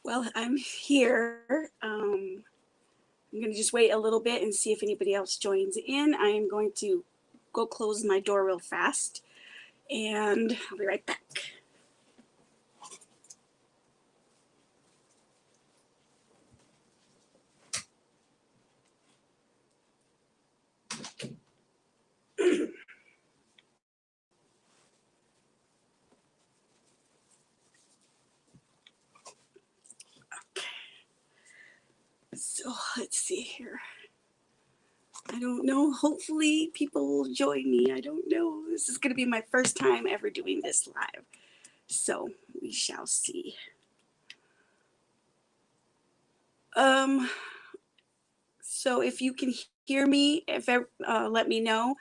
Well, I'm here. I'm going to just wait a little bit and see if anybody else joins in. I am going to go close my door real fast, and I'll be right back. So let's see here. I don't know. Hopefully people will join me. I don't know. This is going to be my first time ever doing this live. So we shall see. So if you can hear me, let me know.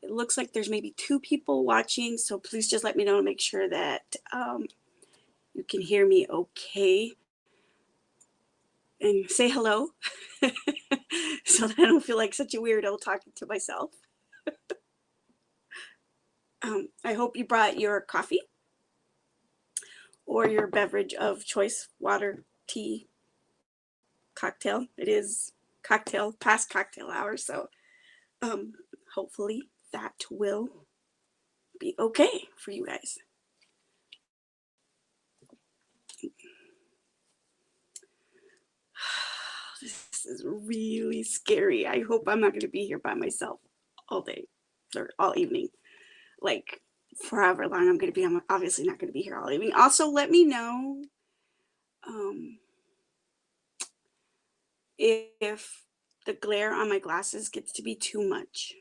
It looks like there's maybe 2 people watching, so please just let me know to make sure that you can hear me okay. And say hello so that I don't feel like such a weirdo talking to myself. I hope you brought your coffee or your beverage of choice, water, tea, cocktail. It is past cocktail hour, so hopefully that will be okay for you guys. This is really scary. I hope I'm not going to be here by myself all day or all evening. Like forever long I'm going to be. I'm obviously not going to be here all evening. Also, let me know if the glare on my glasses gets to be too much.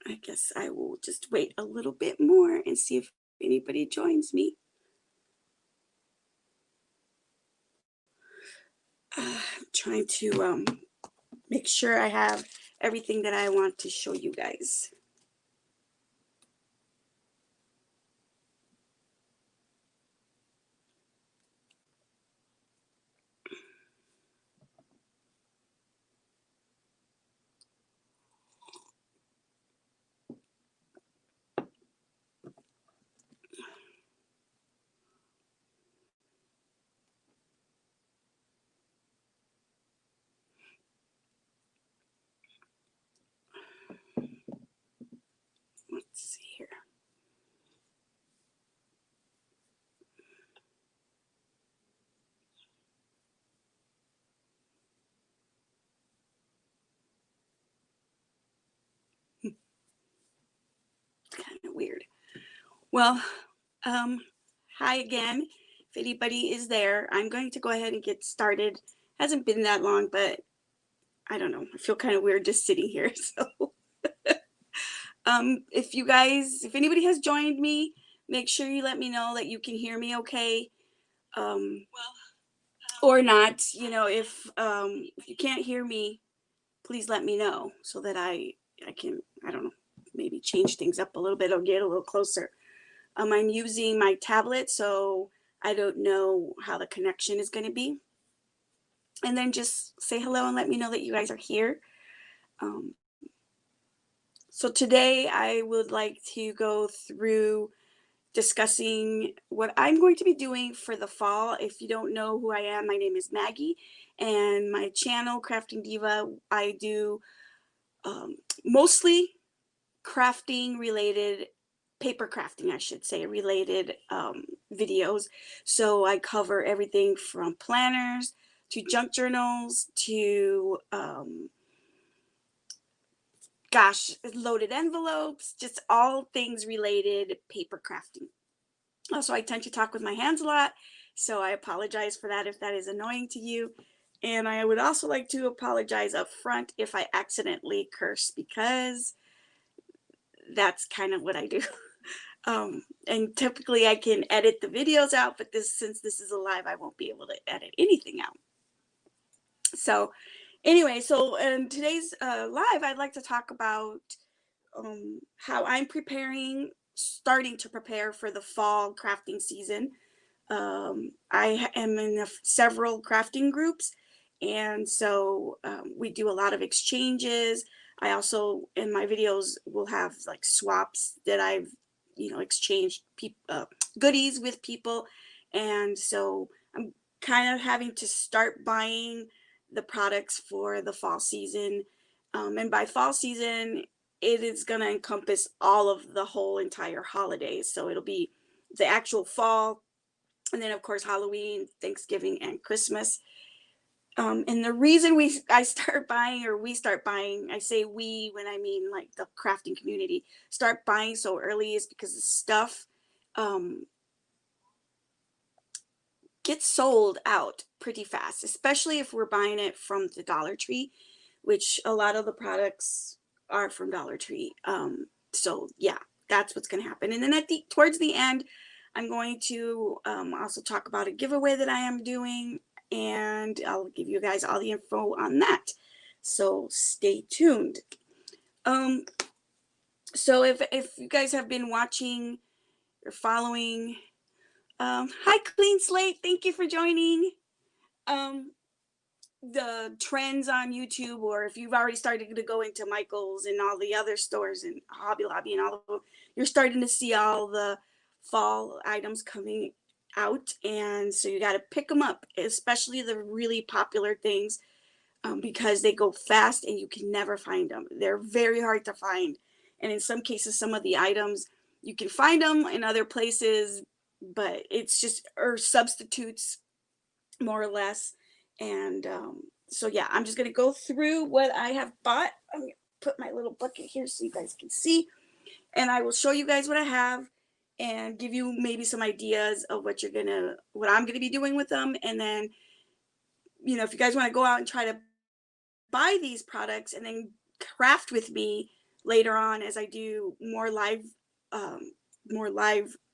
I guess I will just wait a little bit more and see if anybody joins me. I'm trying to make sure I have everything that I want to show you guys. Let's see here. Kind of weird. Well, hi again. If anybody is there, I'm going to go ahead and get started. Hasn't been that long, but I don't know. I feel kind of weird just sitting here. So if anybody has joined me, make sure you let me know that you can hear me okay. Or not, if you can't hear me, please let me know so that I can, I don't know, maybe change things up a little bit or get a little closer. I'm using my tablet, so I don't know how the connection is going to be. And then just say hello and let me know that you guys are here. So today I would like to go through discussing what I'm going to be doing for the fall. If you don't know who I am, my name is Maggie, and my channel, Crafting Diva, I do mostly crafting related, paper crafting, I should say, related videos. So I cover everything from planners to junk journals to loaded envelopes, just all things related paper crafting. Also, I tend to talk with my hands a lot, so I apologize for that if that is annoying to you. And I would also like to apologize up front if I accidentally curse, because that's kind of what I do. And typically I can edit the videos out, but since this is a live, I won't be able to edit anything out. So anyway, so in today's live, I'd like to talk about how I'm starting to prepare for the fall crafting season. I am in several crafting groups, and so we do a lot of exchanges. I also, in my videos, will have like swaps that I've exchange goodies with people. And so I'm kind of having to start buying the products for the fall season. And by fall season, it is going to encompass all of the whole entire holidays. So it'll be the actual fall, and then of course Halloween, Thanksgiving, and Christmas. And the reason I start buying, or we start buying, I say we when I mean like the crafting community, start buying so early is because the stuff um, gets sold out pretty fast, especially if we're buying it from the Dollar Tree, which a lot of the products are from Dollar Tree. So yeah, that's what's going to happen. And then towards the end, I'm going to also talk about a giveaway that I am doing, and I'll give you guys all the info on that. So stay tuned. So if you guys have been watching or following, hi Clean Slate, thank you for joining. The trends on YouTube, or if you've already started to go into Michael's and all the other stores and Hobby Lobby and all of them, you're starting to see all the fall items coming out, and so you got to pick them up, especially the really popular things, because they go fast and you can never find them. They're very hard to find, and in some cases some of the items you can find them in other places, but it's just or substitutes more or less. And so yeah, I'm just going to go through what I have bought. I'm going to put my little bucket here so you guys can see, and I will show you guys what I have and give you maybe some ideas of what I'm going to be doing with them. And then, if you guys want to go out and try to buy these products and then craft with me later on as I do more live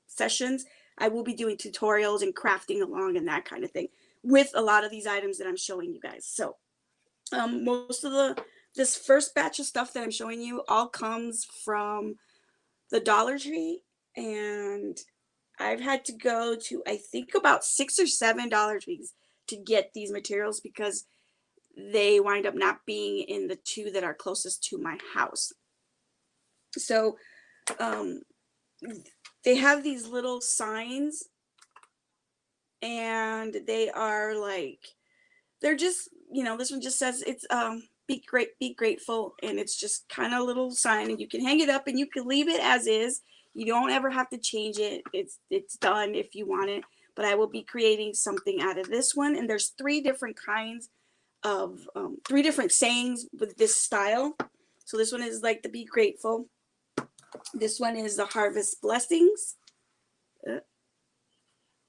sessions, I will be doing tutorials and crafting along and that kind of thing with a lot of these items that I'm showing you guys. So most of this first batch of stuff that I'm showing you all comes from the Dollar Tree, and I've had to go to, I think, about 6 or 7 Dollar Trees to get these materials because they wind up not being in the 2 that are closest to my house. So they have these little signs, and they are like, they're just, this one just says it's be grateful, and it's just kind of a little sign, and you can hang it up and you can leave it as is. You don't ever have to change it. It's done if you want it. But I will be creating something out of this one, and there's 3 different kinds of 3 different sayings with this style. So this one is like the be grateful. This one is the harvest blessings, and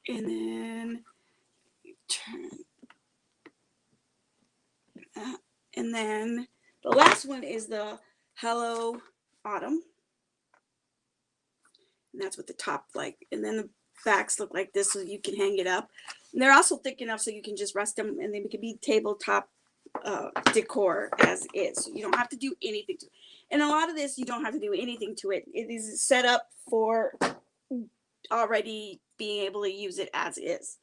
then turn that. And then the last one is the hello autumn, and that's what the top like. And then the backs look like this, so you can hang it up. And they're also thick enough so you can just rest them, and they can be tabletop decor as is. So you don't have to do anything to it. And a lot of this, you don't have to do anything to it. It is set up for already being able to use it as is.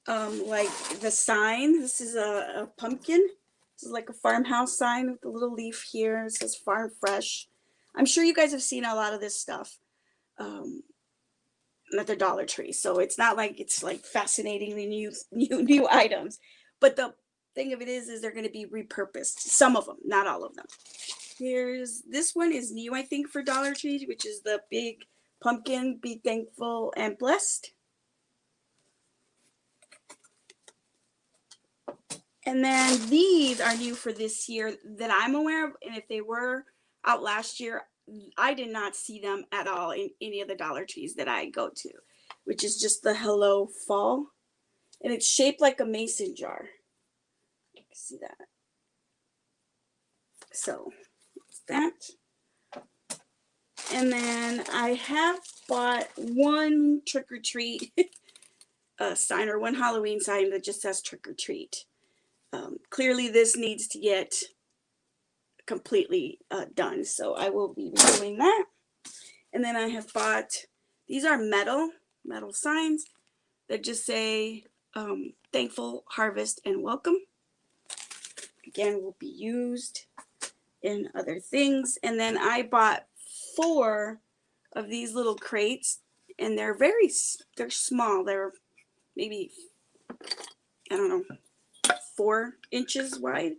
Like the sign, this is a pumpkin. This is like a farmhouse sign with a little leaf here. It says Farm Fresh. I'm sure you guys have seen a lot of this stuff at the Dollar Tree. So it's not like it's like fascinatingly new items. But the thing of it is they're going to be repurposed. Some of them, not all of them. This one is new, I think, for Dollar Tree, which is the big pumpkin, be thankful and blessed. And then these are new for this year that I'm aware of. And if they were out last year, I did not see them at all in any of the Dollar Trees that I go to, which is just the Hello Fall. And it's shaped like a mason jar. You can see that. So it's that. And then I have bought one trick or treat sign, or one Halloween sign that just says trick or treat. Clearly this needs to get completely done, so I will be doing that. And then I have bought, these are metal signs that just say thankful, harvest, and welcome. Again, will be used in other things. And then I bought 4 of these little crates, and they're they're small. They're maybe, I don't know, 4 inches wide.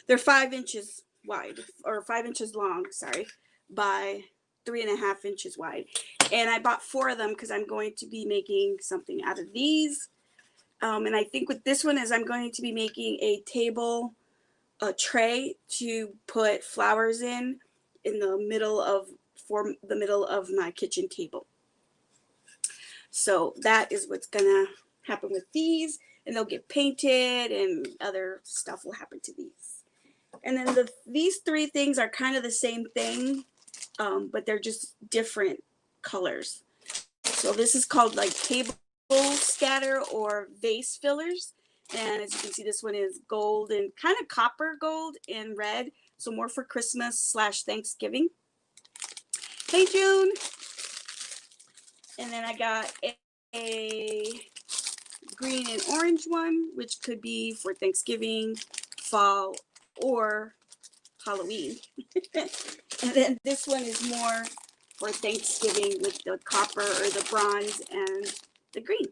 They're 5 inches wide, or 5 inches long, sorry, by 3.5 inches wide. And I bought 4 of them because I'm going to be making something out of these. And I think with this one is I'm going to be making a tray to put flowers in the middle of, for the middle of my kitchen table. So that is what's gonna happen with these, and they'll get painted and other stuff will happen to these. And then these 3 things are kind of the same thing, but they're just different colors. So this is called like table scatter or vase fillers. And as you can see, this one is gold and kind of copper gold and red. So more for Christmas / Thanksgiving. Hey, June. And then I got a green and orange one, which could be for Thanksgiving, fall, or Halloween. And then this one is more for Thanksgiving with the copper or the bronze and the green.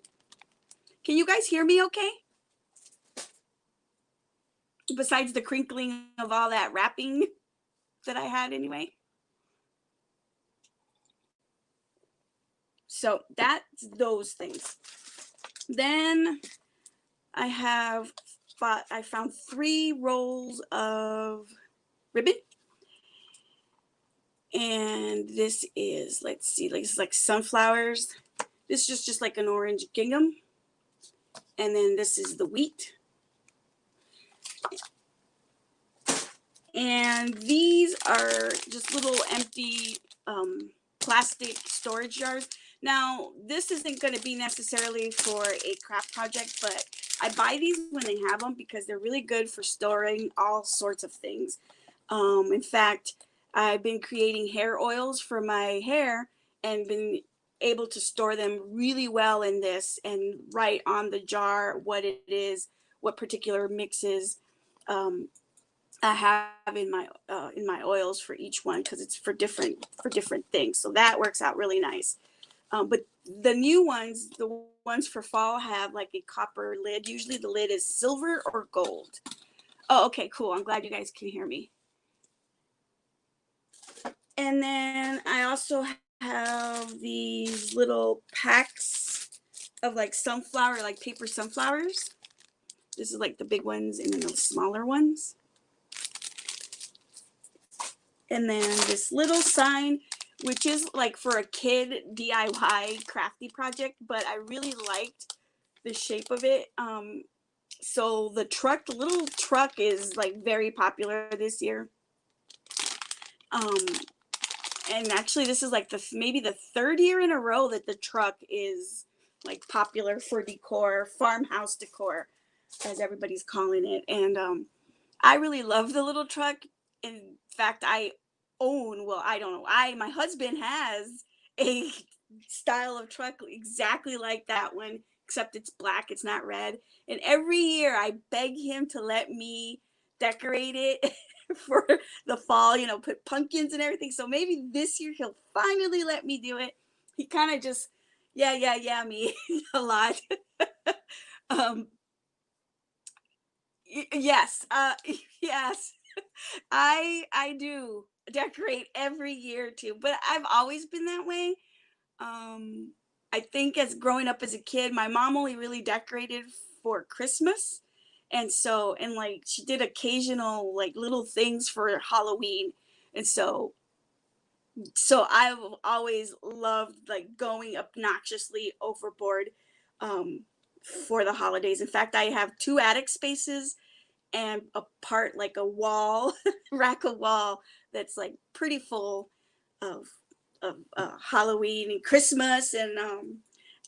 Can you guys hear me okay? Besides the crinkling of all that wrapping that I had anyway. So that's those things. Then I found 3 rolls of ribbon. And this is, let's see, like, it's like sunflowers. This is just like an orange gingham. And then this is the wheat. And these are just little empty plastic storage jars. Now, this isn't going to be necessarily for a craft project, but I buy these when they have them because they're really good for storing all sorts of things. In fact, I've been creating hair oils for my hair and been able to store them really well in this and write on the jar what it is, what particular mixes I have in my oils for each one, because it's for different things. So that works out really nice. But the new ones, the ones for fall, have like a copper lid. Usually the lid is silver or gold. Oh, okay, cool. I'm glad you guys can hear me. And then I also have these little packs of like sunflower, like paper sunflowers. This is like the big ones and then the smaller ones. And then this little sign, which is like for a kid DIY crafty project, but I really liked the shape of it. So the little truck is like very popular this year. And actually this is like maybe the 3rd year in a row that the truck is like popular for decor, farmhouse decor, as everybody's calling it. And I really love the little truck. In fact, I don't know, my husband has a style of truck exactly like that one, except it's black, it's not red. And every year I beg him to let me decorate it for the fall, put pumpkins and everything. So maybe this year he'll finally let me do it. He kind of just, yeah me a lot. Yes, yes. I do decorate every year too, but I've always been that way. I think as growing up as a kid, my mom only really decorated for Christmas. And like she did occasional like little things for Halloween. And so I've always loved like going obnoxiously overboard for the holidays. In fact, I have 2 attic spaces and a part like a wall, rack of wall that's like pretty full of Halloween and Christmas and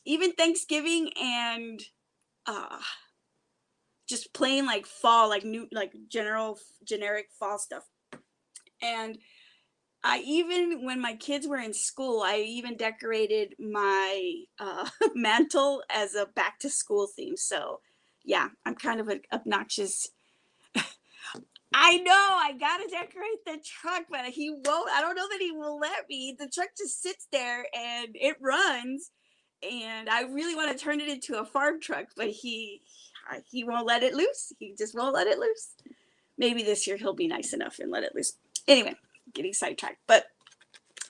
even Thanksgiving and uh, just plain like fall, like new, like generic fall stuff. And I even, when my kids were in school, I even decorated my mantle as a back to school theme. So yeah, I'm kind of an obnoxious I know I gotta decorate the truck, but he won't. I don't know that he will let me. The truck just sits there and it runs, and I really want to turn it into a farm truck, but he won't let it loose. He just won't let it loose. Maybe this year he'll be nice enough and let it loose. Anyway, getting sidetracked. But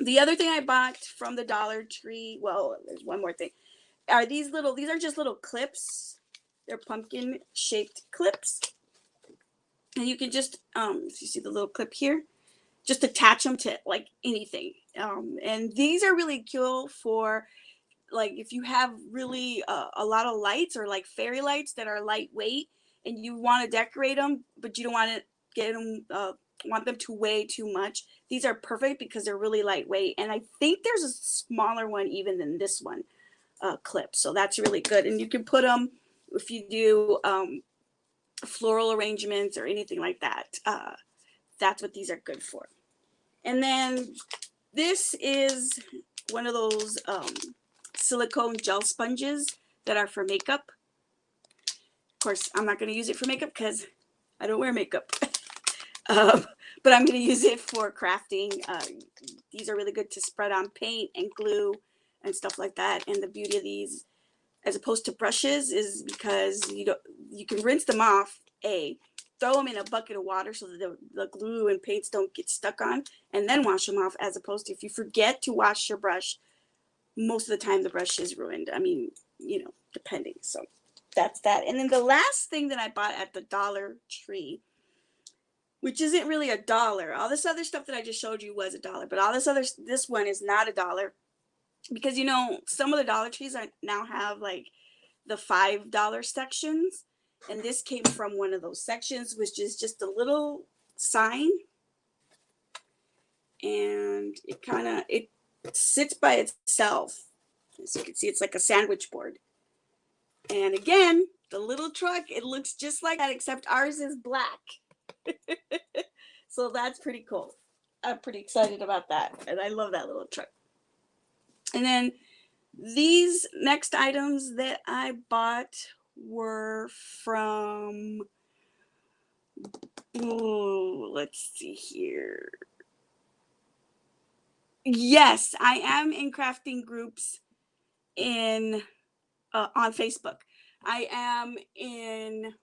the other thing I bought from the Dollar Tree, well, there's one more thing. These are just little clips. They're pumpkin shaped clips. And you can just, you see the little clip here? Just attach them to like anything. And these are really cool for like if you have really a lot of lights or like fairy lights that are lightweight and you want to decorate them, but you don't want to get them, want them to weigh too much. These are perfect because they're really lightweight. And I think there's a smaller one even than this one clip. So that's really good. And you can put them if you do floral arrangements or anything like that. That's what these are good for. And then this is one of those silicone gel sponges that are for makeup. Of course, I'm not going to use it for makeup because I don't wear makeup. But I'm going to use it for crafting. These are really good to spread on paint and glue and stuff like that. And the beauty of these, as opposed to brushes, is because you can rinse them off, throw them in a bucket of water so that the glue and paints don't get stuck on, and then wash them off, as opposed to if you forget to wash your brush, most of the time the brush is ruined. I mean, depending. So that's that. And then the last thing that I bought at the Dollar Tree, which isn't really $1. All this other stuff that I just showed you was $1, but this one is not $1 because some of the Dollar Trees now have like the $5 sections, and this came from one of those sections, which is just a little sign, and it sits by itself. As you can see, it's like a sandwich board. And again, the little truck, it looks just like that, except ours is black. So that's pretty cool. I'm pretty excited about that, and I love that little truck. And then these next items that I bought were from, let's see here. Yes, I am in crafting groups on Facebook. I am in,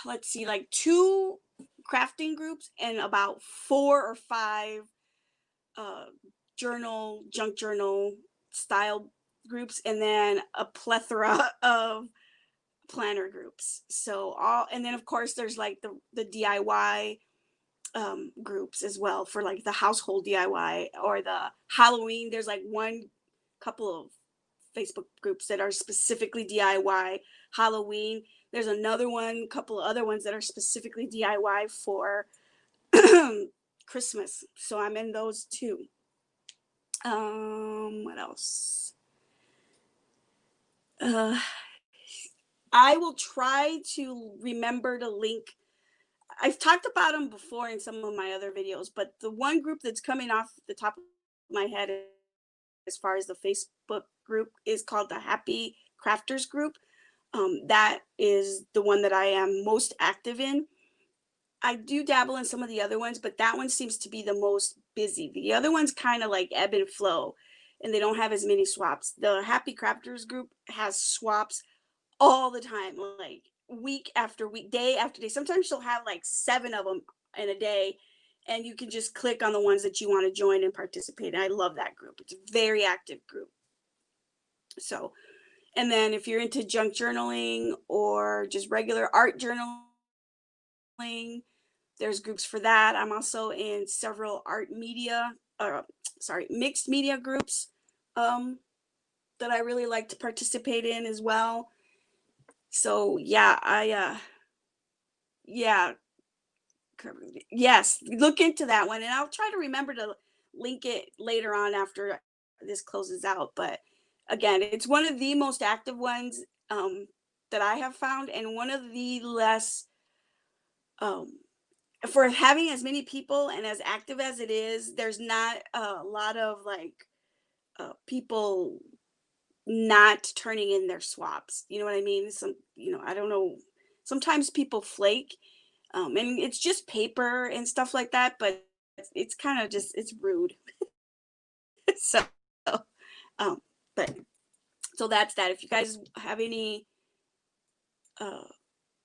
let's see, like 2 crafting groups and about 4 or 5 junk journal style groups, and then a plethora of planner groups. And then of course there's like the DIY groups as well for like the household DIY or the Halloween. There's like couple of Facebook groups that are specifically DIY Halloween. There's couple of other ones that are specifically DIY for Christmas. So I'm in those too. What else? I will try to remember to link. I've talked about them before in some of my other videos, but the one group that's coming off the top of my head as far as the Facebook group is called the Happy Crafters group. That is the one that I am most active in. I do dabble in some of the other ones, but that one seems to be the most busy. The other ones kind of like ebb and flow, and they don't have as many swaps. The Happy Crafters group has swaps all the time, like week after week, day after day. Sometimes she'll have like 7 of them in a day, and you can just click on the ones that you want to join and participate in. I love that group. It's a very active group. So, and then if you're into junk journaling or just regular art journaling, there's groups for that. I'm also in several mixed media groups that I really like to participate in as well. So yeah, yes, look into that one, and I'll try to remember to link it later on after this closes out. But again, it's one of the most active ones that I have found, and one of the less for having as many people and as active as it is. There's not a lot of like people not turning in their swaps. You know what I mean? I don't know. Sometimes people flake, and it's just paper and stuff like that, but it's kind of just it's rude. So, um, but so that's that. If you guys have any, uh,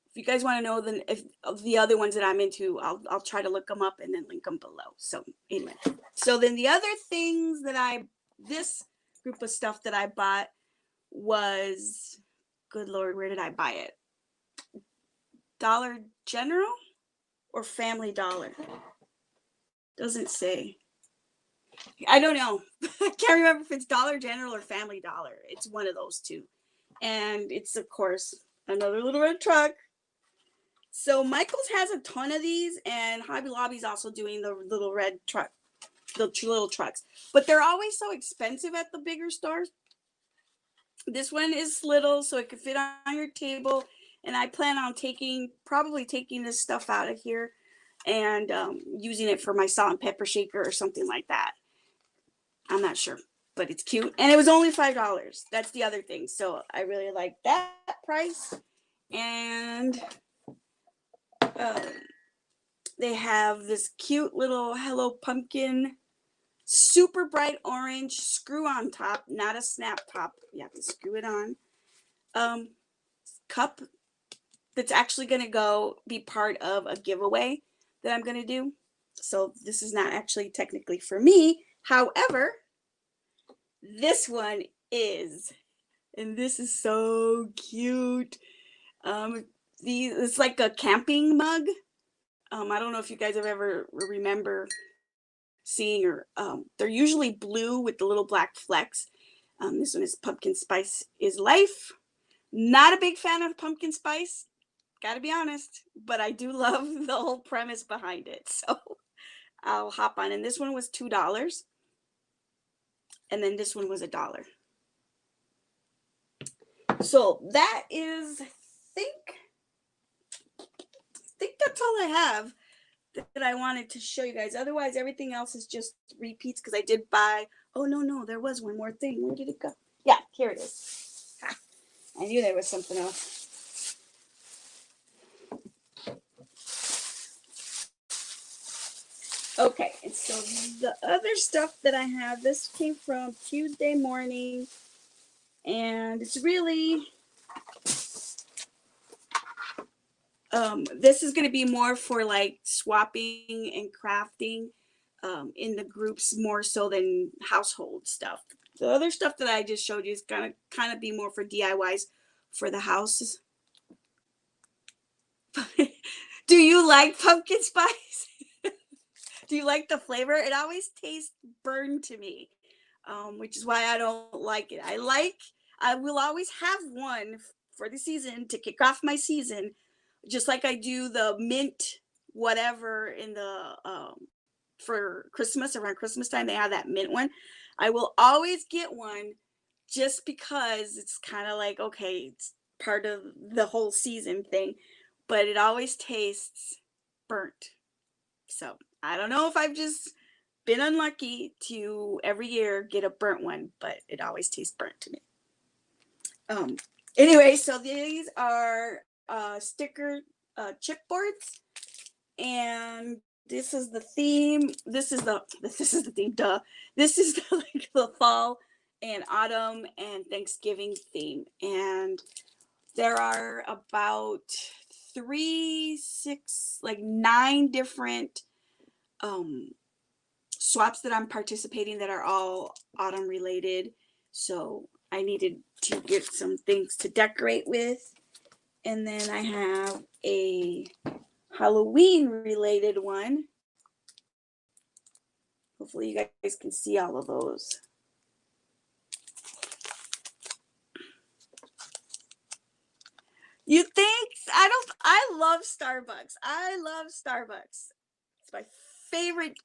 if you guys want to know the if of the other ones that I'm into, I'll try to look them up and then link them below. So anyway, so then the other things that this group of stuff that I bought was, good Lord, where did I buy it? Dollar General or Family Dollar? Doesn't say. I don't know. I can't remember if it's Dollar General or Family Dollar. It's one of those two. And it's, of course, another little red truck. So Michael's has a ton of these, and Hobby Lobby's also doing the little red truck, the little trucks. But they're always so expensive at the bigger stores. This one is little, so it can fit on your table. And I plan on probably taking this stuff out of here and using it for my salt and pepper shaker or something like that. I'm not sure, but it's cute. And it was only $5. That's the other thing. So I really like that price. And they have this cute little Hello Pumpkin, super bright orange screw on top, not a snap top. You have to screw it on. Cup that's actually going to be part of a giveaway that I'm going to do. So this is not actually technically for me. However, this one is, and this is so cute. It's like a camping mug. I don't know if you guys have ever remember seeing, or they're usually blue with the little black flecks. This one is Pumpkin Spice is Life. Not a big fan of pumpkin spice, gotta be honest, but I do love the whole premise behind it. So I'll hop on. And this one was $2. And then this one was $1. So that is, I think that's all I have that I wanted to show you guys. Otherwise, everything else is just repeats because I did buy. Oh, no, there was one more thing. Where did it go? Yeah, here it is. I knew there was something else. Okay, and so the other stuff that I have, this came from Tuesday Morning, and it's really, this is going to be more for like swapping and crafting in the groups more so than household stuff. The other stuff that I just showed you is going to kind of be more for DIYs for the houses. Do you like pumpkin spice? Do you like the flavor? It always tastes burned to me, which is why I don't like it. I will always have one for the season to kick off my season, just like I do the mint whatever in the for Christmas. Around Christmas time they have that mint one. I will always get one just because it's kind of like, okay, it's part of the whole season thing, but it always tastes burnt. So I don't know if I've just been unlucky to every year get a burnt one, but it always tastes burnt to me. Anyway, so these are sticker chipboards, and this is the theme. This is the theme. Duh. This is like the fall and autumn and Thanksgiving theme, and there are about 9 different swaps that I'm participating that are all autumn related. So I needed to get some things to decorate with. And then I have a Halloween related one. Hopefully you guys can see all of those. You think? I love Starbucks. I love Starbucks. It's my favoriteest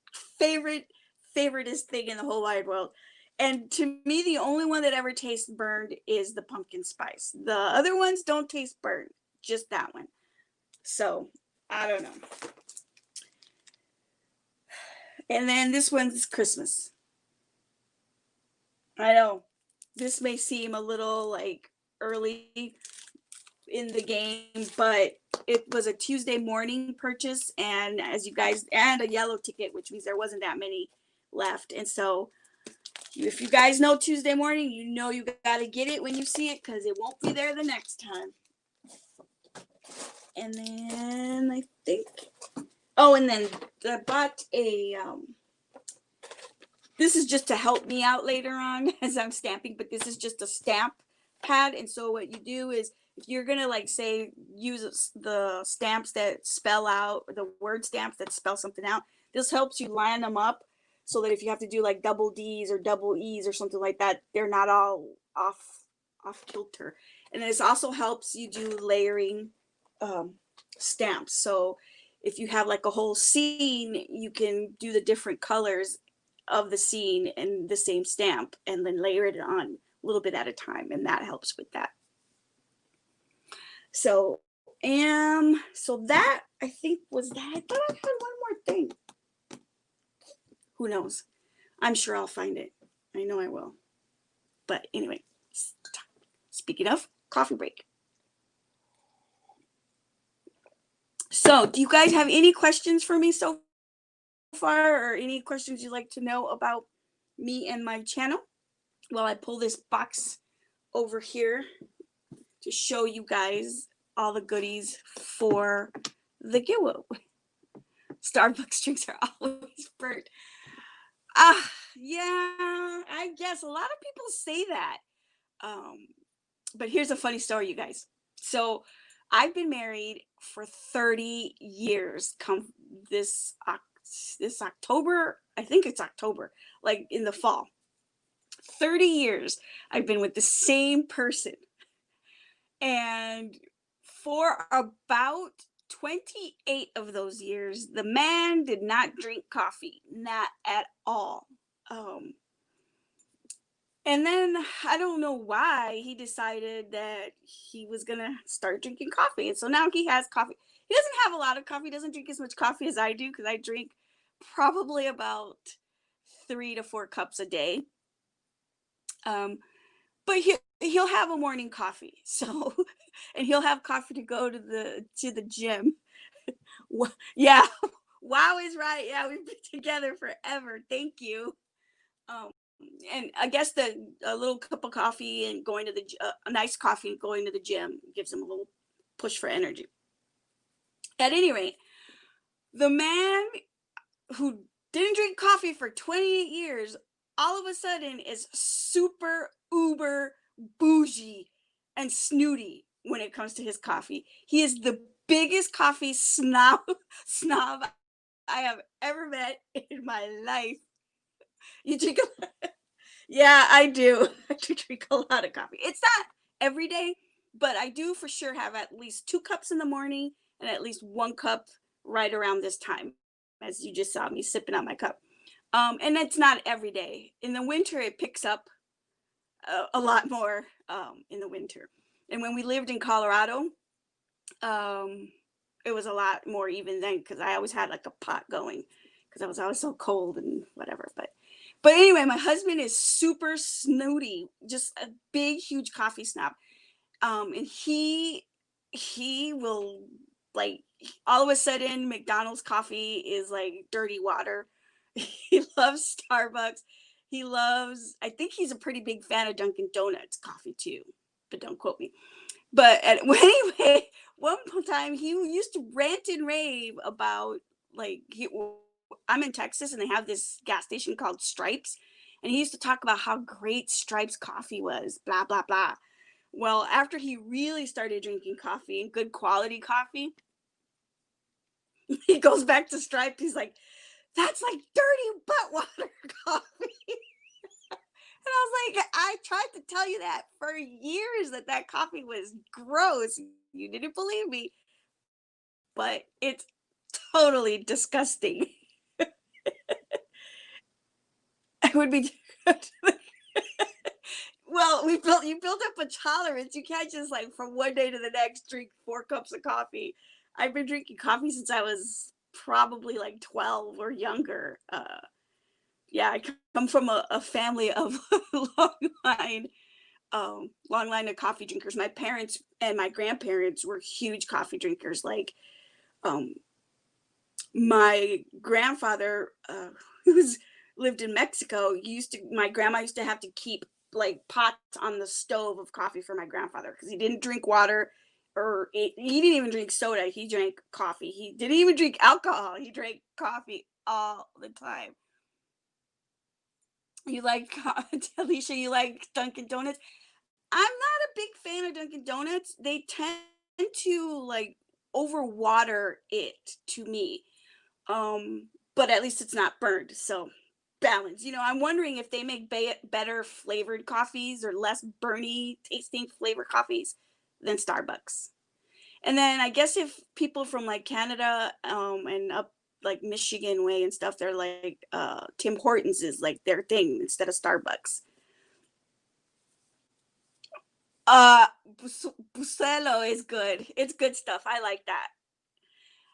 thing in the whole wide world. And to me, the only one that ever tastes burned is the pumpkin spice. The other ones don't taste burned, just that one. So I don't know. And then this one's Christmas. I know this may seem a little like early in the game, but it was a Tuesday morning purchase, and as you guys, and a yellow ticket, which means there wasn't that many left. And so if you guys know Tuesday morning, you know you got to get it when you see it, because it won't be there the next time. And then I think, oh, and then I bought a, this is just to help me out later on as I'm stamping, but this is just a stamp pad. And so what you do is, if you're going to, like, say, use the stamps that spell out, the word stamps that spell something out, this helps you line them up so that if you have to do like double D's or double E's or something like that, they're not all off kilter. And this also helps you do layering stamps. So if you have like a whole scene, you can do the different colors of the scene in the same stamp and then layer it on a little bit at a time, and that helps with that. So so that, I think, was that. I thought I had one more thing. Who knows? I'm sure I'll find it. I know I will. But anyway, speaking of, coffee break. So do you guys have any questions for me so far, or any questions you'd like to know about me and my channel while I pull this box over here to show you guys all the goodies for the giveaway? Starbucks drinks are always burnt. Yeah, I guess a lot of people say that. But here's a funny story, you guys. So I've been married for 30 years. Come this October, I think it's October, like in the fall. 30 years I've been with the same person. And for about 28 of those years, the man did not drink coffee, not at all. And then I don't know why he decided that he was gonna start drinking coffee. And so now he has coffee. He doesn't have a lot of coffee, doesn't drink as much coffee as I do, because I drink probably about 3 to 4 cups a day. But he'll have a morning coffee. So, and he'll have coffee to go to the gym. Yeah, wow is right. Yeah, we've been together forever. Thank you. And I guess a little cup of coffee and going to a nice coffee and going to the gym gives him a little push for energy. At any rate, the man who didn't drink coffee for 28 years all of a sudden is super uber bougie and snooty when it comes to his coffee. He is the biggest coffee snob I have ever met in my life. You drink yeah, I do. I do drink a lot of coffee. It's not every day, but I do for sure have at least 2 cups in the morning and at least 1 cup right around this time, as you just saw me sipping on my cup. And it's not every day. In the winter, it picks up a lot more in the winter. And when we lived in Colorado, it was a lot more even then, because I always had like a pot going because I was always so cold and whatever. But anyway, my husband is super snooty, just a big, huge coffee snob. And he will, like, all of a sudden McDonald's coffee is like dirty water. He loves Starbucks. He loves, I think he's a pretty big fan of Dunkin' Donuts coffee too, but don't quote me. But anyway, one time he used to rant and rave about, like, I'm in Texas and they have this gas station called Stripes. And he used to talk about how great Stripes coffee was, blah, blah, blah. Well, after he really started drinking coffee and good quality coffee, he goes back to Stripes. He's like, that's like dirty butt water coffee. And I was like, I tried to tell you that for years, that coffee was gross. You didn't believe me. But it's totally disgusting. It would be well, you built up a tolerance. You can't just, like, from one day to the next drink 4 cups of coffee. I've been drinking coffee since I was probably like 12 or younger. Yeah, I come from a family of long line long line of coffee drinkers. My parents and my grandparents were huge coffee drinkers. Like, um, my grandfather, who's lived in Mexico, my grandma used to have to keep like pots on the stove of coffee for my grandfather because he didn't drink water he didn't even drink soda. He drank coffee. He didn't even drink alcohol. He drank coffee all the time. You like, Alicia, you like Dunkin' Donuts? I'm not a big fan of Dunkin' Donuts. They tend to like overwater it to me. But at least it's not burned, so balance. I'm wondering if they make better flavored coffees or less burny tasting flavor coffees than Starbucks. And then I guess if people from like Canada, and up like Michigan way and stuff, they're like Tim Hortons is like their thing instead of Starbucks. Uh, Bucelo is good. It's good stuff. I like that.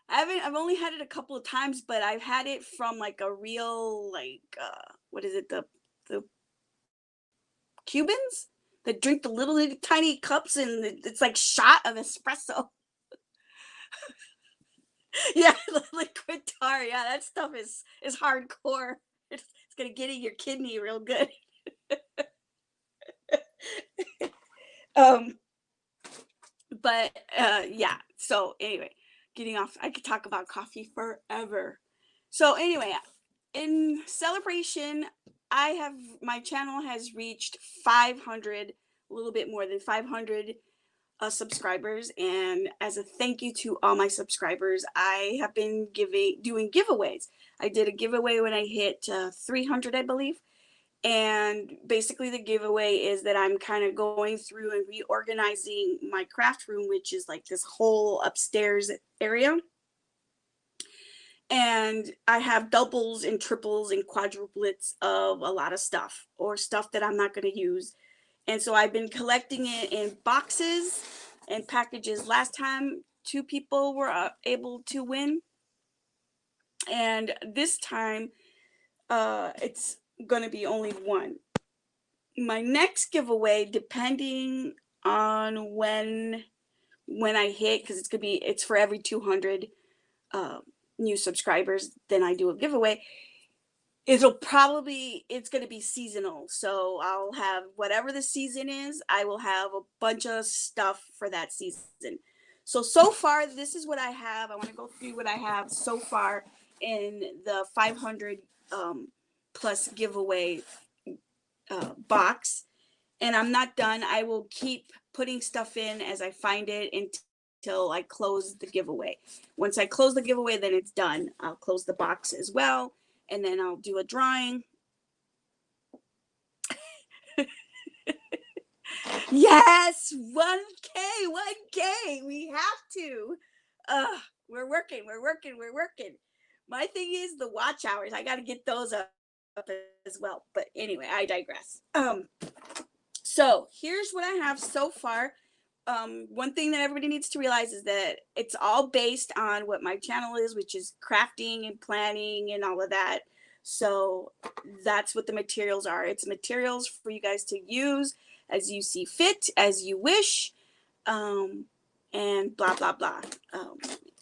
I've only had it a couple of times, but I've had it from like a real like what is it, the Cubans that drink the little tiny cups and it's like shot of espresso. Yeah, liquid tar. Yeah, that stuff is hardcore. It's gonna get in your kidney real good. Um, but yeah. So anyway, getting off. I could talk about coffee forever. So anyway, in celebration, I have my channel has reached 500, a little bit more than 500 subscribers, and as a thank you to all my subscribers, I have been doing giveaways. I did a giveaway when I hit 300, I believe, and basically the giveaway is that I'm kind of going through and reorganizing my craft room, which is like this whole upstairs area. And I have doubles and triples and quadruplets of a lot of stuff or stuff that I'm not going to use. And so I've been collecting it in boxes and packages. Last time, two people were able to win. And this time, it's going to be only one. My next giveaway, depending on when I hit, because it's for every 200 new subscribers, then I do a giveaway. It's going to be seasonal. So I'll have whatever the season is, I will have a bunch of stuff for that season. So far, this is what I have. I want to go through what I have so far in the 500 plus giveaway box. And I'm not done. I will keep putting stuff in as I find it until I close the giveaway. Once I close the giveaway, then it's done. I'll close the box as well, and then I'll do a drawing. Yes, 1K, 1K. We have to. We're working. My thing is the watch hours. I got to get those up as well. But anyway, I digress. So here's what I have so far. One thing that everybody needs to realize is that it's all based on what my channel is, which is crafting and planning and all of that. So that's what the materials are. It's materials for you guys to use as you see fit, as you wish, and blah blah blah.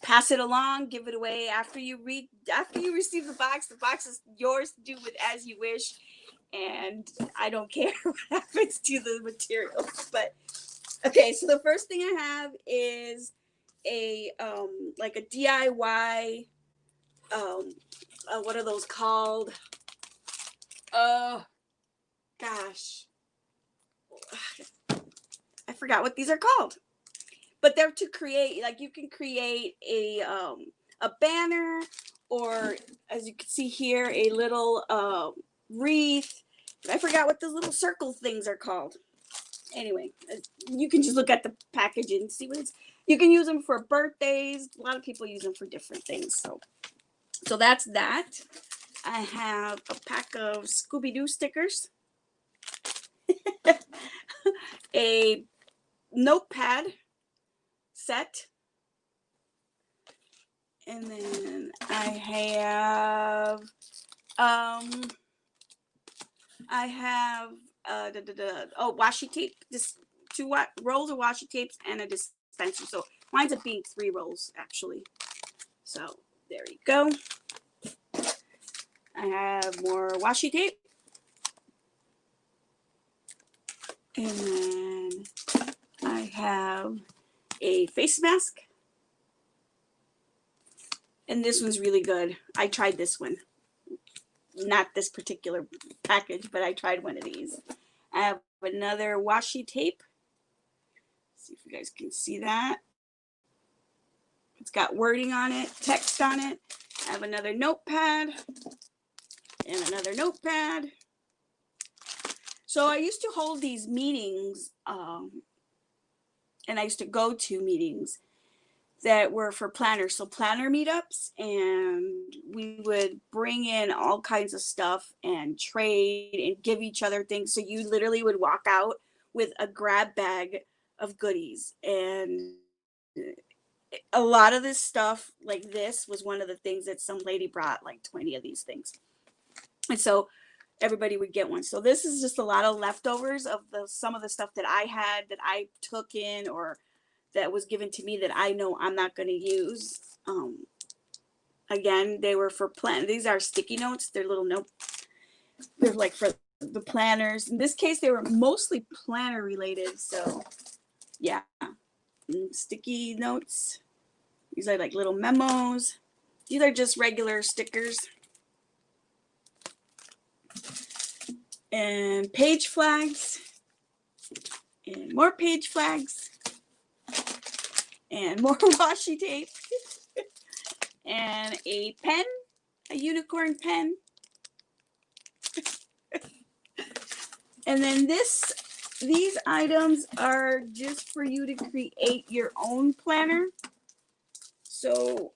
Pass it along, give it away after you receive the box. The box is yours to do with as you wish, and I don't care what happens to the materials. But okay, so the first thing I have is a like a DIY what are those called? Gosh. I forgot what these are called. But they're to create, like you can create a banner, or as you can see here, a little wreath. I forgot what those little circle things are called. Anyway, you can just look at the package and see what it's. You can use them for birthdays. A lot of people use them for different things. So that's that. I have a pack of Scooby-Doo stickers, a notepad set, and then I have washi tape, just two rolls of washi tapes and a dispenser. So winds up being 3 rolls actually. So there you go. I have more washi tape. And then I have a face mask. And this one's really good. I tried this one. Not this particular package, but I tried one of these. I have another washi tape. Let's see if you guys can see that. It's got wording on it, text on it. I have another notepad and another notepad. So I used to hold these meetings, and I used to go to meetings that were for planners, so planner meetups, and we would bring in all kinds of stuff and trade and give each other things. So you literally would walk out with a grab bag of goodies, and a lot of this stuff like this was one of the things that some lady brought, like 20 of these things. And so everybody would get one. So this is just a lot of leftovers of some of the stuff that I had that I took in or that was given to me that I know I'm not going to use. Again, they were for plan. These are sticky notes. They're little notes. They're like for the planners. In this case, they were mostly planner related. So yeah, sticky notes. These are like little memos. These are just regular stickers. And page flags. And more page flags. And more washi tape. And a pen, a unicorn pen. And then these items are just for you to create your own planner. So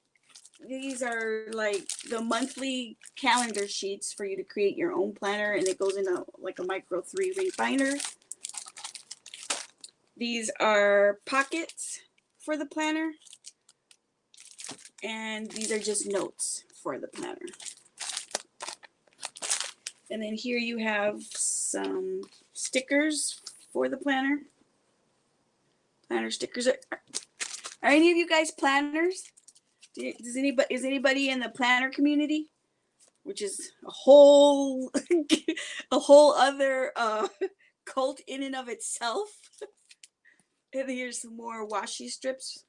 these are like the monthly calendar sheets for you to create your own planner, and it goes in like a micro 3-ring binder. These are pockets for the planner, and these are just notes for the planner. And then here you have some stickers for the planner. Planner stickers. Are any of you guys planners? Is anybody in the planner community? Which is a whole other cult in and of itself. And here's some more washi strips.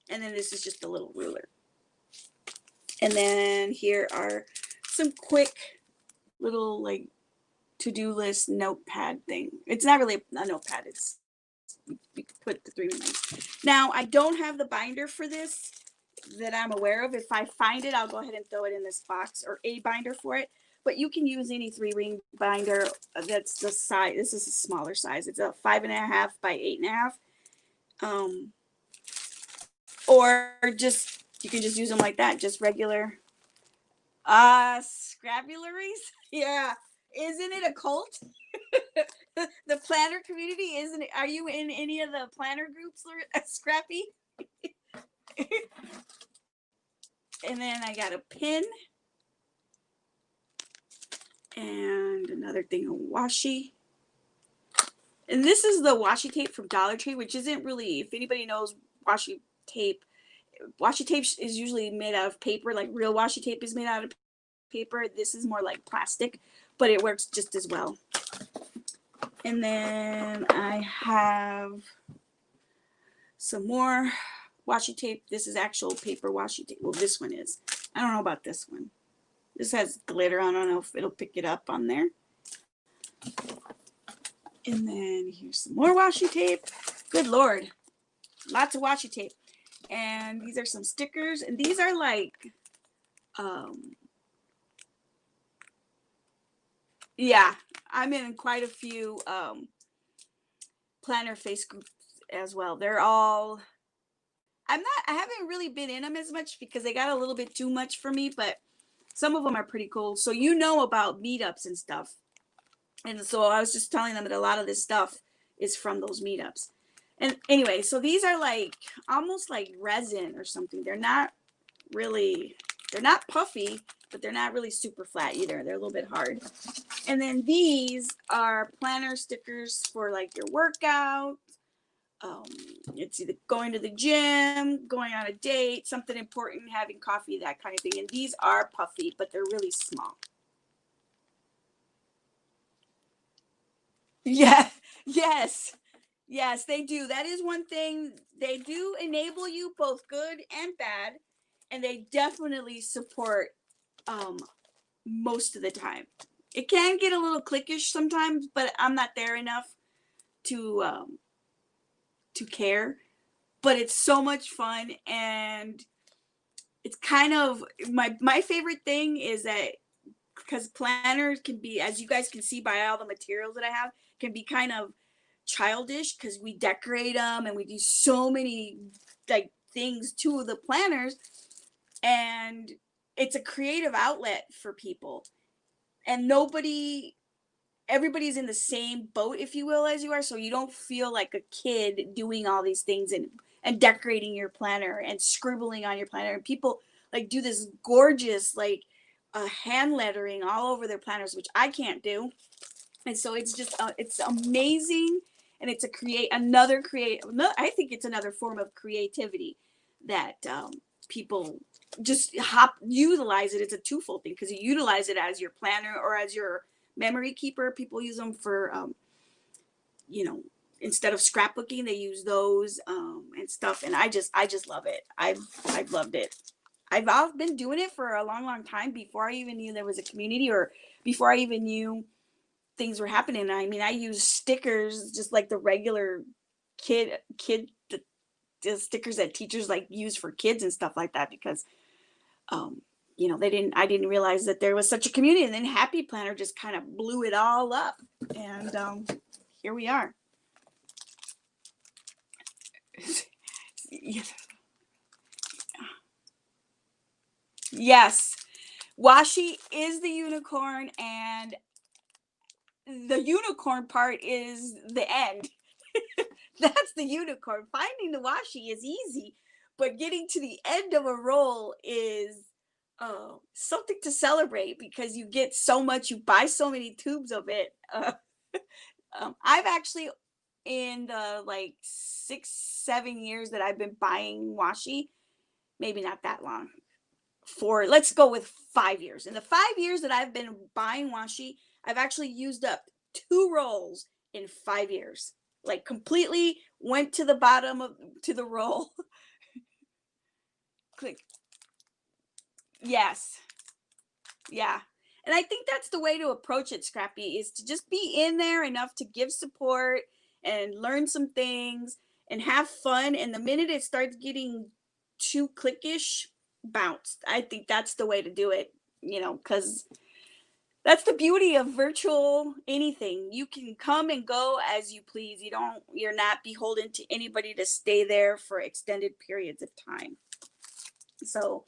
And then this is just a little ruler. And then here are some quick little like to-do list notepad thing. It's not really a notepad. It's you can put the 3 rings. Now I don't have the binder for this that I'm aware of. If I find it, I'll go ahead and throw it in this box, or a binder for it. But you can use any 3-ring binder. That's the size. This is a smaller size. It's a 5.5 by 8.5. Or just you can just use them like that, just regular scrabularies. Yeah, isn't it a cult? The planner community, isn't it? Are you in any of the planner groups, Scrappy? And then I got a pin and another thing of washi. And this is the washi tape from Dollar Tree, which isn't really, if anybody knows washi tape is usually made out of paper, like real washi tape is made out of paper. This is more like plastic, but it works just as well. And then I have some more washi tape. This is actual paper washi tape. Well, this one is. I don't know about this one. This has glitter on. I don't know if it'll pick it up on there. And then here's some more washi tape. Good Lord. Lots of washi tape. And these are some stickers. And these are like, yeah, I'm in quite a few planner face groups as well. They're all, I haven't really been in them as much because they got a little bit too much for me, but some of them are pretty cool. So you know about meetups and stuff. And so I was just telling them that a lot of this stuff is from those meetups. And anyway, so these are like almost like resin or something. They're not really, they're not puffy. but they're not really super flat either. They're a little bit hard. And then these are planner stickers for like your workout. It's either going to the gym, going on a date, something important, having coffee, that kind of thing. And these are puffy, but they're really small. Yeah, yes, yes, they do. That is one thing. They do enable you both good and bad, and they definitely support um, most of the time. It can get a little cliquish sometimes, but I'm not there enough to care. But it's so much fun, and it's kind of my favorite thing is that because planners can be, as you guys can see by all the materials that I have, can be kind of childish because we decorate them and we do so many like things to the planners, and it's a creative outlet for people, and everybody's in the same boat, if you will, as you are, so you don't feel like a kid doing all these things and decorating your planner and scribbling on your planner. And people like do this gorgeous like hand lettering all over their planners, which I can't do. And so it's just it's amazing, and it's I think it's another form of creativity that people just utilize it. It's a twofold thing because you utilize it as your planner or as your memory keeper. People use them for you know, instead of scrapbooking, they use those and stuff. And I just love it. I've loved it. I've been doing it for a long time before I even knew there was a community, or before I even knew things were happening. I mean, I use stickers just like the regular kid the stickers that teachers like use for kids and stuff like that, because um I didn't realize that there was such a community, and then Happy Planner just kind of blew it all up, and here we are. Yes, washi is the unicorn, and the unicorn part is the end. That's the unicorn. Finding the washi is easy, but getting to the end of a roll is something to celebrate, because you get so much, you buy so many tubes of it. I've actually, in the like 6-7 years that I've been buying washi, maybe not that long, let's go with 5 years. In the 5 years that I've been buying washi, I've actually used up 2 rolls in 5 years. Like completely went to the bottom to the roll. Click. Yes. Yeah. And I think that's the way to approach it, Scrappy, is to just be in there enough to give support and learn some things and have fun. And the minute it starts getting too cliquish, bounce. I think that's the way to do it, because that's the beauty of virtual anything. You can come and go as you please. You're not beholden to anybody to stay there for extended periods of time. So,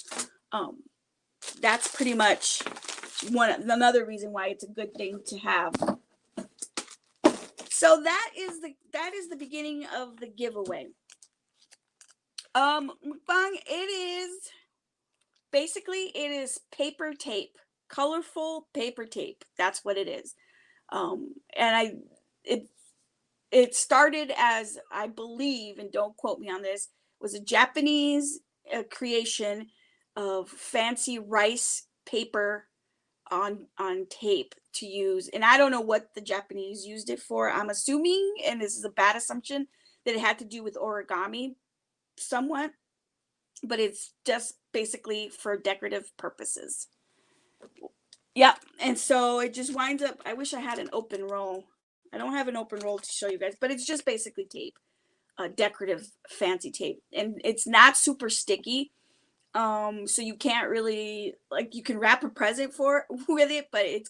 that's pretty much another reason why it's a good thing to have. So that is the beginning of the giveaway. Mukbang, it is paper tape, colorful paper tape. That's what it is. And it started as, I believe, and don't quote me on this, was a Japanese creation of fancy rice paper on tape to use. And I don't know what the Japanese used it for. I'm assuming, and this is a bad assumption, that it had to do with origami somewhat, but it's just basically for decorative purposes. Yep. And so it just winds up, I wish I had an open roll. I don't have an open roll to show you guys, but it's just basically tape, decorative fancy tape, and it's not super sticky. So you can't really, like, you can wrap a present with it, but it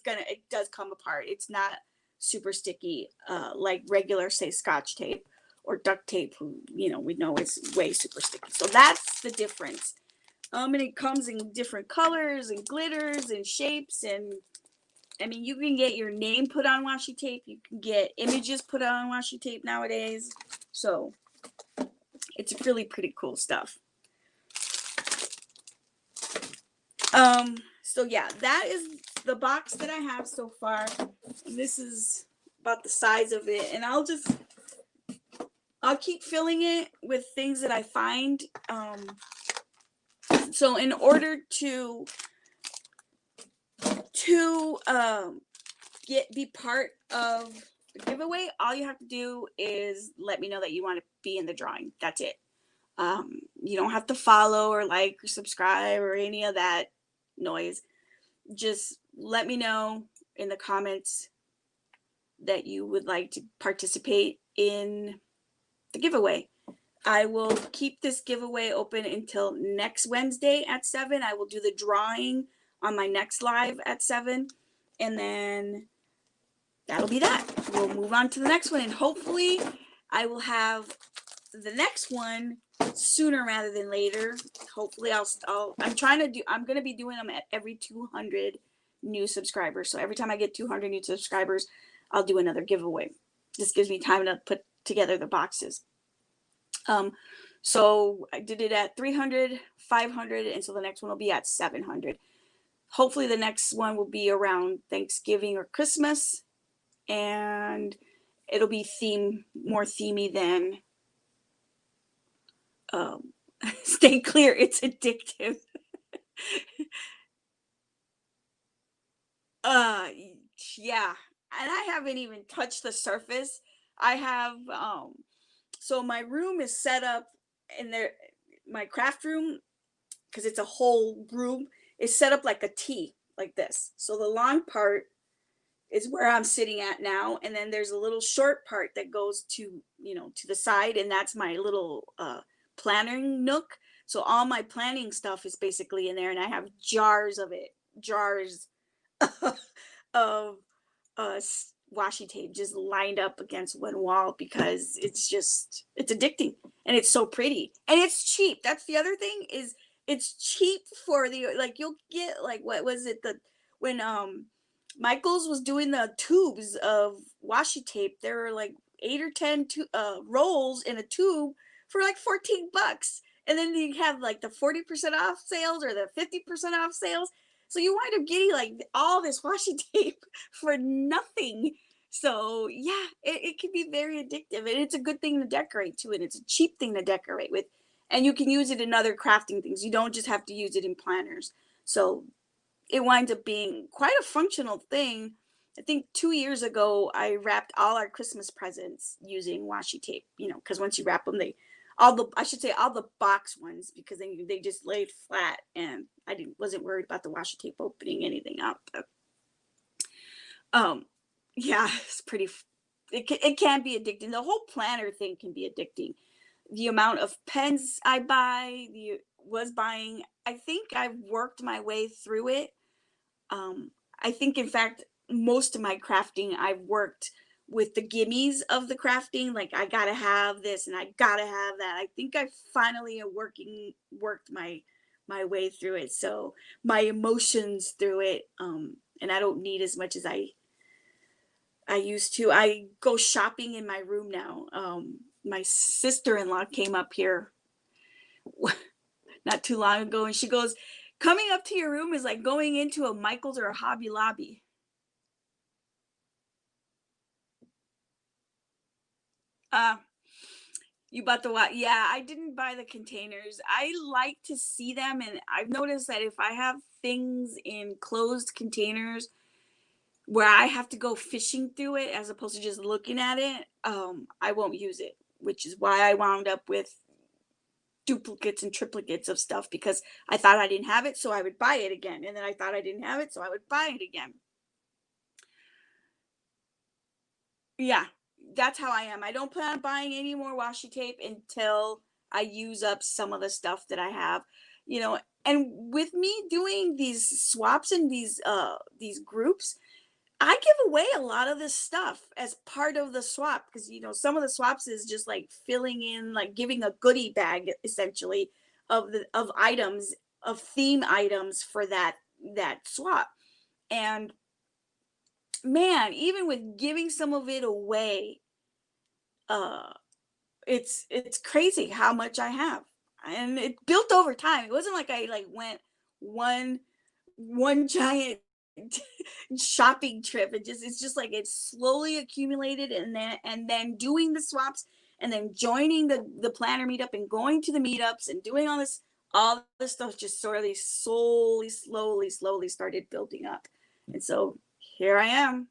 does come apart. It's not super sticky, like regular, say, Scotch tape or duct tape, we know it's way super sticky. So that's the difference. And it comes in different colors and glitters and shapes, and I mean, you can get your name put on washi tape. You can get images put on washi tape nowadays. So it's really pretty cool stuff. So yeah, that is the box that I have so far. And this is about the size of it. And I'll keep filling it with things that I find. So in order to be part of the giveaway, all you have to do is let me know that you want to be in the drawing. That's it. You don't have to follow or like or subscribe or any of that noise. Just let me know in the comments that you would like to participate in the giveaway. I will keep this giveaway open until next Wednesday at 7. I will do the drawing on my next live at 7. And then that'll be that. We'll move on to the next one. And hopefully I will have the next one sooner rather than later. Hopefully I'm going to be doing them at every 200 new subscribers. So every time I get 200 new subscribers, I'll do another giveaway. This gives me time to put together the boxes. So I did it at 300, 500, and so the next one will be at 700. Hopefully the next one will be around Thanksgiving or Christmas, and it'll be more themey than stay clear, it's addictive. Yeah, and I haven't even touched the surface. I have so my room is set up in there, my craft room, because it's a whole room, is set up like a T, like this. So the long part is where I'm sitting at now, and then there's a little short part that goes to, to the side, and that's my little planning nook. So all my planning stuff is basically in there, and I have jars of it, jars of washi tape just lined up against one wall, because it's addicting, and it's so pretty, and it's cheap. That's the other thing, is it's cheap for like, you'll get, like, what was it, when Michaels was doing the tubes of washi tape, there were like 8 or 10 rolls in a tube for like $14. And then you have like the 40% off sales or the 50% off sales. So you wind up getting like all this washi tape for nothing. So yeah, it can be very addictive, and it's a good thing to decorate too. And it's a cheap thing to decorate with, and you can use it in other crafting things. You don't just have to use it in planners. So it winds up being quite a functional thing. I think 2 years ago, I wrapped all our Christmas presents using washi tape, because once you wrap them, all the box ones, because they just laid flat, and wasn't worried about the washi tape opening anything up. But, yeah, it's pretty, it can be addicting. The whole planner thing can be addicting. The amount of pens I was buying, I think I've worked my way through it. I think, in fact, most of my crafting, I've worked with the gimmies of the crafting. Like, I gotta have this and I gotta have that. I think I finally worked my way through it. So my emotions through it, and I don't need as much as I used to. I go shopping in my room now. My sister-in-law came up here not too long ago, and she goes, "Coming up to your room is like going into a Michael's or a Hobby Lobby." Uh, you bought the what? Yeah, I didn't buy the containers. I like to see them, and I've noticed that if I have things in closed containers where I have to go fishing through it as opposed to just looking at it, I won't use it, which is why I wound up with duplicates and triplicates of stuff, because I thought I didn't have it, so I would buy it again, and then I thought I didn't have it, so I would buy it again. Yeah, that's how I am. I don't plan on buying any more washi tape until I use up some of the stuff that I have, and with me doing these swaps and these groups, I give away a lot of this stuff as part of the swap, because some of the swaps is just like filling in, like giving a goodie bag essentially of items, of theme items for that swap. And man, even with giving some of it away, uh it's crazy how much I have. And it built over time. It wasn't like I like went one one giant shopping trip. It's just like it's slowly accumulated, and then doing the swaps, and then joining the planner meetup and going to the meetups and doing all this stuff just sort of slowly started building up. And so here I am.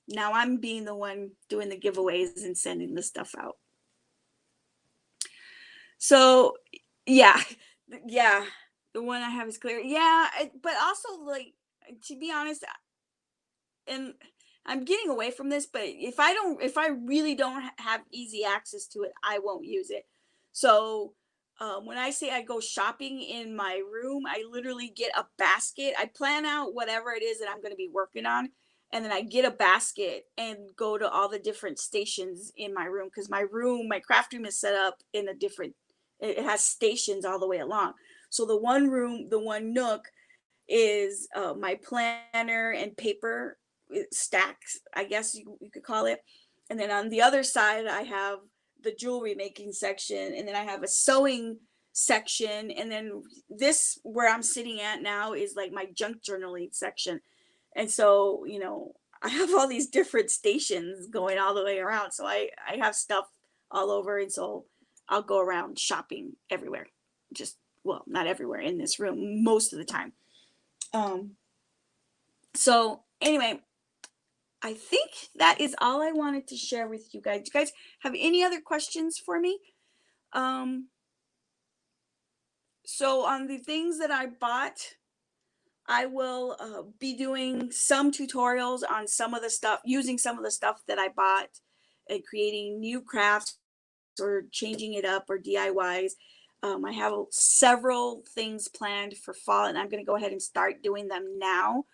Now I'm being the one doing the giveaways and sending the stuff out. So yeah, yeah, the one I have is clear. Yeah, but also like, to be honest, and I'm getting away from this, but if I really don't have easy access to it, I won't use it. So when I say I go shopping in my room, I literally get a basket. I plan out whatever it is that I'm going to be working on, and then I get a basket and go to all the different stations in my room, because my craft room is set up in a different. It has stations all the way along. So the one nook is my planner and paper stacks, I guess you could call it. And then on the other side, I have the jewelry making section, and then I have a sewing section. And then this, where I'm sitting at now, is like my junk journaling section. And so, I have all these different stations going all the way around. So I have stuff all over. And so I'll go around shopping everywhere. Just, well, not everywhere in this room, most of the time. So anyway, I think that is all I wanted to share with you guys. Do you guys have any other questions for me? So on the things that I bought, I will be doing some tutorials on some of the stuff, using some of the stuff that I bought, and creating new crafts or changing it up, or DIYs. I have several things planned for fall, and I'm going to go ahead and start doing them now.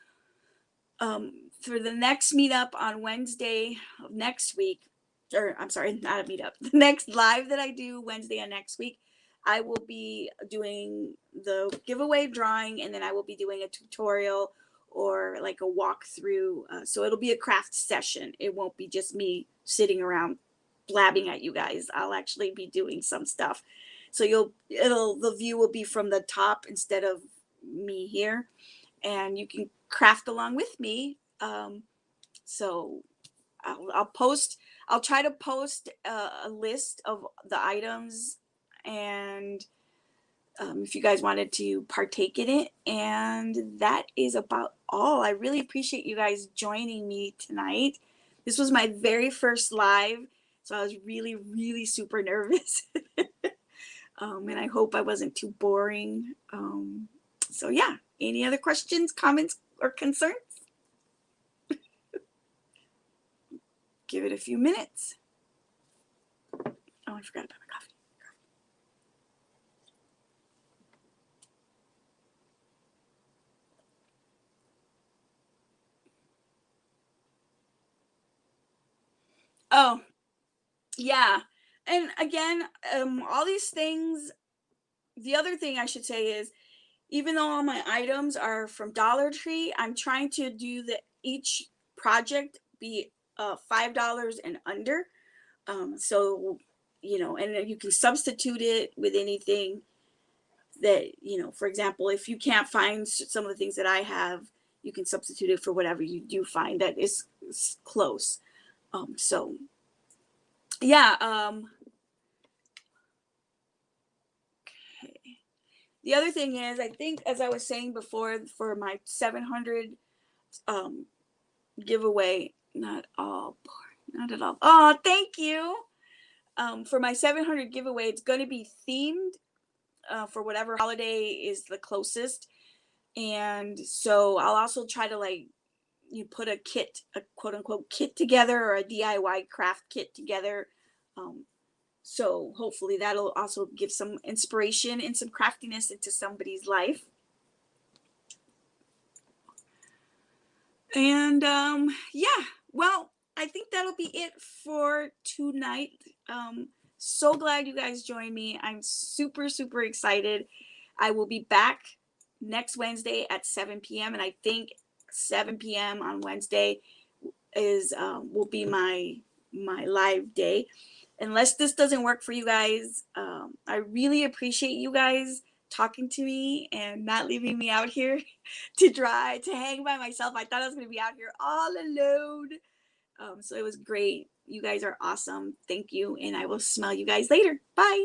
For the next meetup on Wednesday of next week, or I'm sorry, not a meetup, the next live that I do Wednesday of next week, I will be doing the giveaway drawing, and then I will be doing a tutorial or like a walkthrough. So it'll be a craft session. It won't be just me sitting around blabbing at you guys. I'll actually be doing some stuff. So the view will be from the top instead of me here, and you can craft along with me. So I'll try to post a list of the items, and if you guys wanted to partake in it. And that is about all. I really appreciate you guys joining me tonight. This was my very first live, so I was really, really super nervous. And I hope I wasn't too boring. So yeah, any other questions, comments, or concerns? Give it a few minutes. Oh, I forgot about my coffee. Oh, yeah. And again, all these things, the other thing I should say is, even though all my items are from Dollar Tree, I'm trying to do each project be $5 and under. So, and you can substitute it with anything that, for example, if you can't find some of the things that I have, you can substitute it for whatever you do find that is close. So yeah. Okay. The other thing is, I think, as I was saying before, for my 700 giveaway, not at all. Oh, thank you. For my 700 giveaway, it's going to be themed for whatever holiday is the closest. And so I'll also try to put a quote unquote kit together, or a DIY craft kit together. So hopefully that'll also give some inspiration and some craftiness into somebody's life. And yeah, well, I think that'll be it for tonight. So glad you guys joined me. I'm super, super excited. I will be back next Wednesday at 7 p.m. And I think 7 p.m. on Wednesday will be my live day. Unless this doesn't work for you guys, I really appreciate you guys talking to me and not leaving me out here to dry, to hang by myself. I thought I was going to be out here all alone. So it was great. You guys are awesome. Thank you. And I will smell you guys later. Bye.